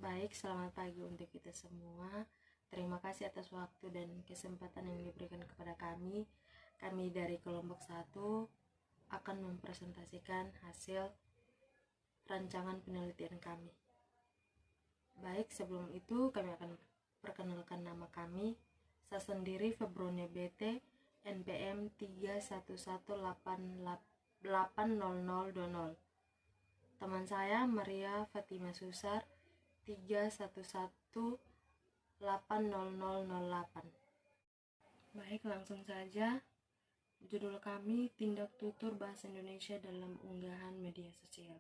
Baik, selamat pagi untuk kita semua. Terima kasih atas waktu dan kesempatan yang diberikan kepada kami. Kami dari kelompok 1 akan mempresentasikan hasil rancangan penelitian kami. Baik, sebelum itu kami akan perkenalkan nama kami. Saya sendiri Febronia BT, NPM 311880020. Teman saya Maria Fatima Susar 3118008. Baik, langsung saja. Judul kami Tindak Tutur Bahasa Indonesia dalam Unggahan Media Sosial.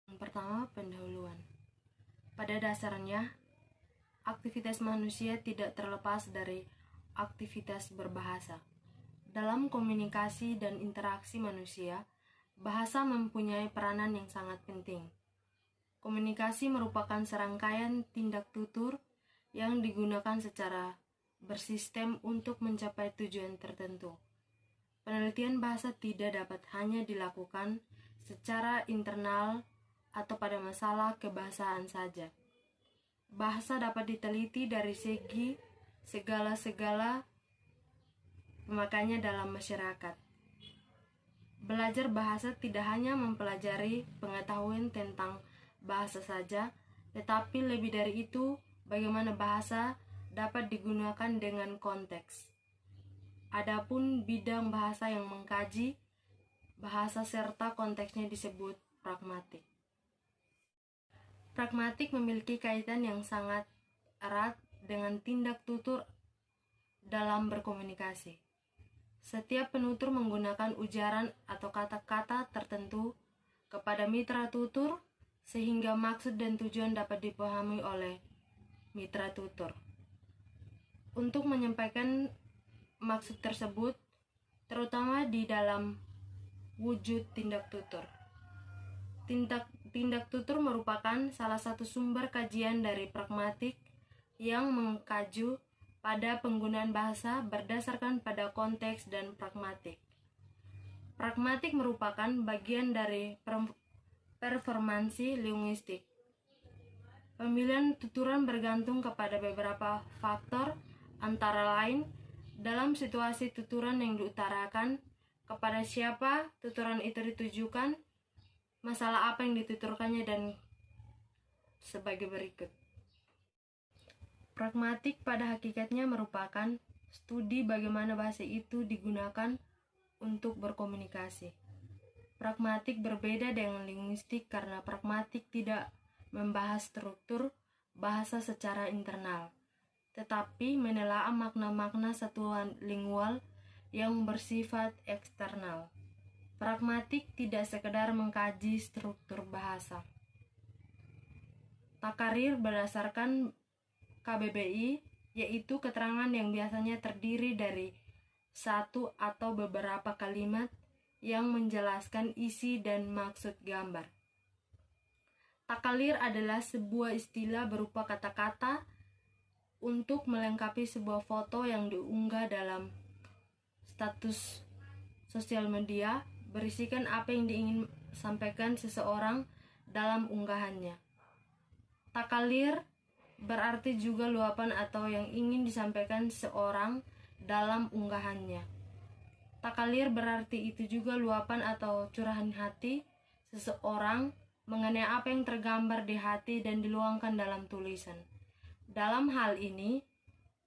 Yang pertama, pendahuluan. Pada dasarnya, aktivitas manusia tidak terlepas dari aktivitas berbahasa. Dalam komunikasi dan interaksi manusia, bahasa mempunyai peranan yang sangat penting. Komunikasi merupakan serangkaian tindak tutur yang digunakan secara bersistem untuk mencapai tujuan tertentu. Penelitian bahasa tidak dapat hanya dilakukan secara internal atau pada masalah kebahasaan saja. Bahasa dapat diteliti dari segi segala pemakaiannya dalam masyarakat. Belajar bahasa tidak hanya mempelajari pengetahuan tentang bahasa saja, tetapi lebih dari itu, bagaimana bahasa dapat digunakan dengan konteks. Adapun bidang bahasa yang mengkaji bahasa serta konteksnya disebut pragmatik. Pragmatik memiliki kaitan yang sangat erat dengan tindak tutur dalam berkomunikasi. Setiap penutur menggunakan ujaran atau kata-kata tertentu kepada mitra tutur sehingga maksud dan tujuan dapat dipahami oleh mitra tutur. Untuk menyampaikan maksud tersebut, terutama di dalam wujud tindak tutur. Tindak tutur merupakan salah satu sumber kajian dari pragmatik yang mengkaji pada penggunaan bahasa berdasarkan pada konteks dan pragmatik. Pragmatik merupakan bagian dari performansi linguistik. Pemilihan tuturan bergantung kepada beberapa faktor, antara lain dalam situasi tuturan yang diutarakan, kepada siapa tuturan itu ditujukan, masalah apa yang dituturkannya, dan sebagai berikut. Pragmatik pada hakikatnya merupakan studi bagaimana bahasa itu digunakan untuk berkomunikasi. Pragmatik berbeda dengan linguistik karena pragmatik tidak membahas struktur bahasa secara internal, tetapi menelaah makna-makna satuan lingual yang bersifat eksternal. Pragmatik tidak sekedar mengkaji struktur bahasa. Takarir berdasarkan KBBI, yaitu keterangan yang biasanya terdiri dari satu atau beberapa kalimat yang menjelaskan isi dan maksud gambar. Takalir adalah sebuah istilah berupa kata-kata untuk melengkapi sebuah foto yang diunggah dalam status sosial media berisikan apa yang diingin sampaikan seseorang dalam unggahannya. Takalir berarti juga luapan atau yang ingin disampaikan seseorang dalam unggahannya. Takalir berarti itu juga luapan atau curahan hati seseorang mengenai apa yang tergambar di hati dan diluangkan dalam tulisan. Dalam hal ini,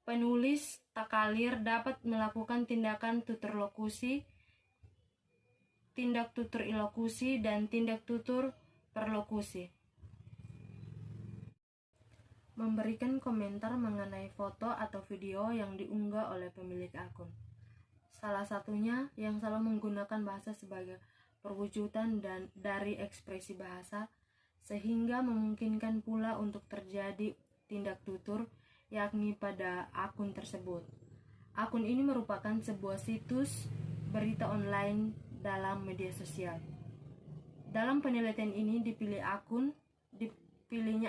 penulis takalir dapat melakukan tindakan tutur lokusi, tindak tutur ilokusi, dan tindak tutur perlokusi. Memberikan komentar mengenai foto atau video yang diunggah oleh pemilik akun. Salah satunya yang selalu menggunakan bahasa sebagai perwujudan dan dari ekspresi bahasa, sehingga memungkinkan pula untuk terjadi tindak tutur, yakni pada akun tersebut. Akun ini merupakan sebuah situs berita online dalam media sosial. Dalam penelitian ini dipilihnya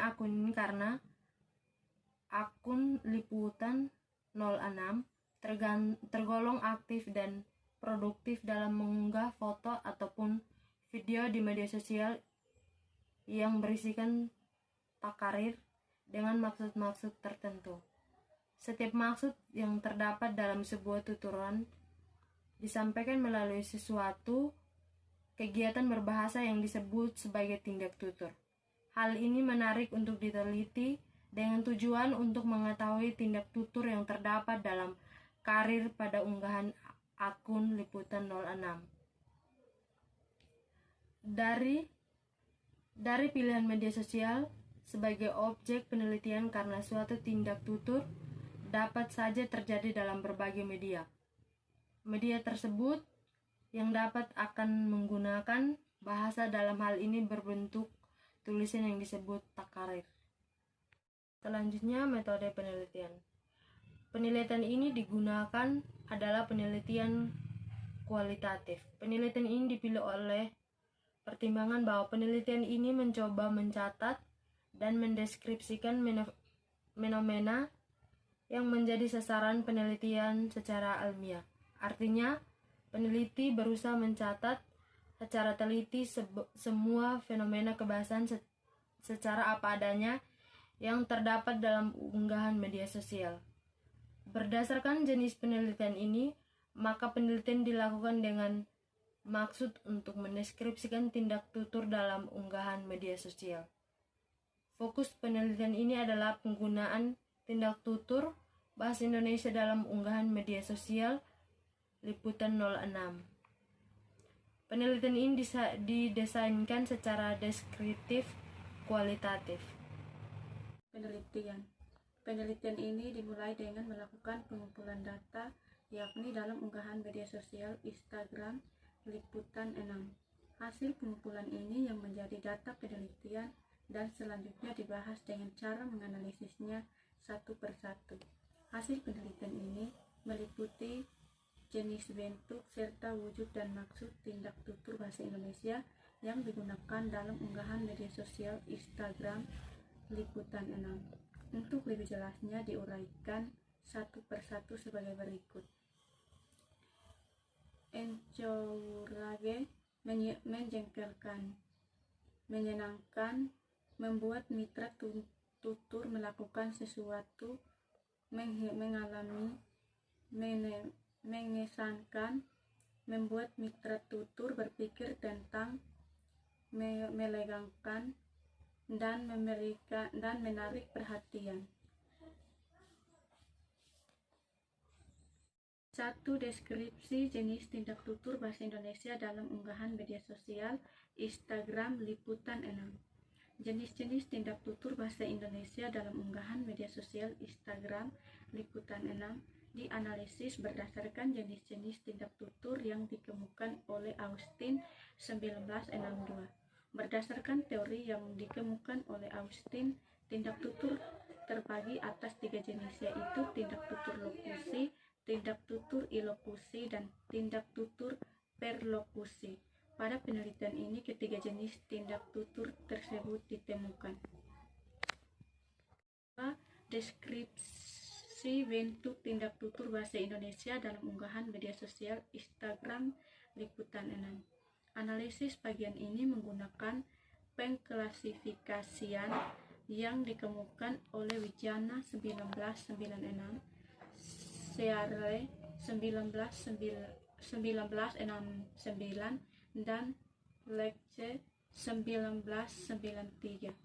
akun ini karena akun liputan 06 tergolong aktif dan produktif dalam mengunggah foto ataupun video di media sosial yang berisikan takarir dengan maksud-maksud tertentu. Setiap maksud yang terdapat dalam sebuah tuturan disampaikan melalui sesuatu kegiatan berbahasa yang disebut sebagai tindak tutur. Hal ini menarik untuk diteliti dengan tujuan untuk mengetahui tindak tutur yang terdapat dalam karir pada unggahan akun Liputan 06. Dari pilihan media sosial sebagai objek penelitian karena suatu tindak tutur dapat saja terjadi dalam berbagai media. Media tersebut yang dapat akan menggunakan bahasa dalam hal ini berbentuk tulisan yang disebut takarir. Selanjutnya, metode penelitian. Penelitian ini digunakan adalah penelitian kualitatif. Penelitian ini dipilih oleh pertimbangan bahwa penelitian ini mencoba mencatat dan mendeskripsikan fenomena yang menjadi sasaran penelitian secara ilmiah. Artinya, peneliti berusaha mencatat secara teliti semua fenomena kebahasaan secara apa adanya yang terdapat dalam unggahan media sosial. Berdasarkan jenis penelitian ini, maka penelitian dilakukan dengan maksud untuk mendeskripsikan tindak tutur dalam unggahan media sosial. Fokus penelitian ini adalah penggunaan tindak tutur bahasa Indonesia dalam unggahan media sosial Liputan 06. Penelitian ini didesainkan secara deskriptif kualitatif. Penelitian ini dimulai dengan melakukan pengumpulan data, yakni dalam unggahan media sosial Instagram Liputan 6. Hasil pengumpulan ini yang menjadi data penelitian dan selanjutnya dibahas dengan cara menganalisisnya satu persatu. Hasil penelitian ini meliputi jenis, bentuk, serta wujud dan maksud tindak tutur bahasa Indonesia yang digunakan dalam unggahan media sosial Instagram Liputan 6. Untuk lebih jelasnya diuraikan satu persatu sebagai berikut. Encourage, menjengkelkan, menyenangkan, membuat mitra tutur melakukan sesuatu, mengalami, mengesankan, membuat mitra tutur berpikir tentang, melegakan, dan menarik perhatian. 1. Deskripsi jenis tindak tutur bahasa Indonesia dalam unggahan media sosial Instagram Liputan 6. Jenis-jenis tindak tutur bahasa Indonesia dalam unggahan media sosial Instagram Liputan 6 dianalisis berdasarkan jenis-jenis tindak tutur yang dikemukakan oleh Austin 1962. Berdasarkan teori yang dikemukakan oleh Austin, tindak tutur terbagi atas 3 jenis, yaitu tindak tutur lokusi, tindak tutur ilokusi, dan tindak tutur perlokusi. Pada penelitian ini, ketiga jenis tindak tutur tersebut ditemukan. Deskripsi bentuk tindak tutur bahasa Indonesia dalam unggahan media sosial Instagram Liputan 6. Analisis bagian ini menggunakan pengklasifikasian yang dikemukakan oleh Wijana 1996, Searle 1969, dan Lecce 1993.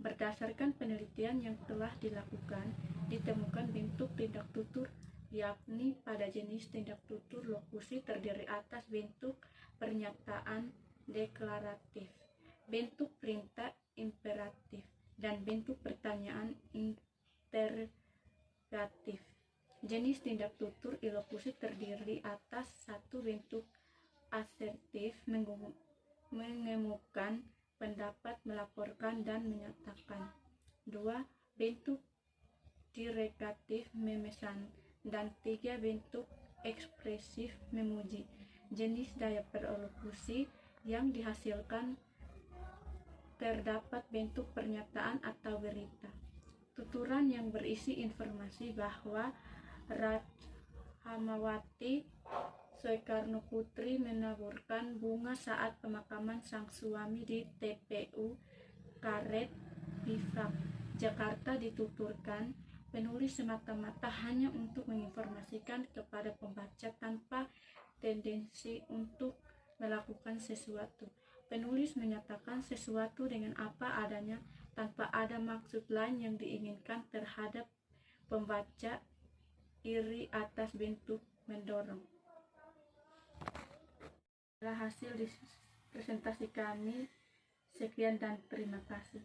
Berdasarkan penelitian yang telah dilakukan, ditemukan bentuk tindak tutur, yakni pada jenis tindak tutur lokusi terdiri atas bentuk pernyataan deklaratif, bentuk perintah imperatif, dan bentuk pertanyaan interrogatif. Jenis tindak tutur ilokusi terdiri atas 1. Bentuk asertif, mengemukakan pendapat, melaporkan, dan menyatakan. 2. Bentuk direkatif, memesan. Dan 3. Bentuk ekspresif, memuji. Jenis daya perlokusi yang dihasilkan terdapat bentuk pernyataan atau berita. Tuturan yang berisi informasi bahwa Rathamawati Soekarno Putri menaburkan bunga saat pemakaman sang suami di TPU Karet Bifak Jakarta dituturkan, penulis semata-mata hanya untuk menginformasikan kepada pembaca tanpa tendensi untuk melakukan sesuatu. Penulis menyatakan sesuatu dengan apa adanya tanpa ada maksud lain yang diinginkan terhadap pembaca, iri atas bentuk mendorong. Adalah hasil presentasi kami. Sekian dan terima kasih.